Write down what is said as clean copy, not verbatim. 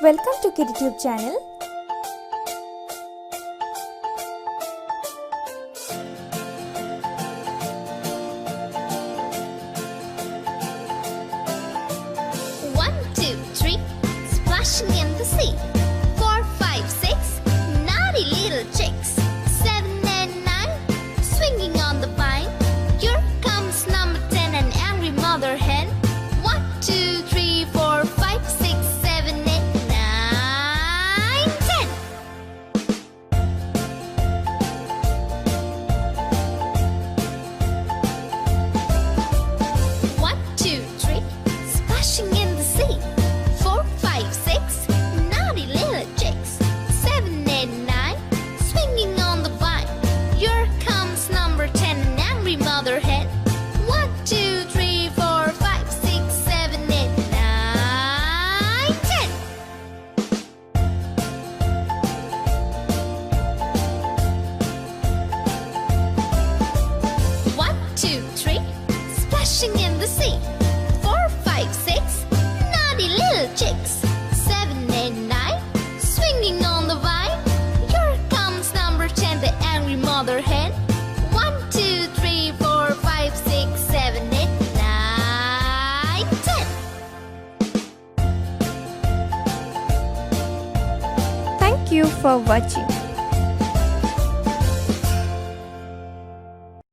Welcome to KittyTube channel. One, two, three, splashing in the sea. 4, 5, 6, naughty little chicks. 7 and 9, swinging on the vine. Here comes number 10, an angry mother hen. 1, 2, 3, 4, 5, 6, 7, 8, 9, 10. One, two, three, splashing in the sea. 4, 5, 6, naughty little chicks. 7, 8, 9, swinging on the vine. Here comes number 10, an angry mother hen. 1, 2, 3, 4, 5, 6, 7, 8, 9, 10. One, two, three, splashing in the sea. 4, 5, 6, naughty little chicks. 7, 8, 9, swinging on the vine. Here comes number 10, the angry mother hen. 1, 2, 3, 4, 5, 6, 7, 8, 9, 10. Thank you for watching.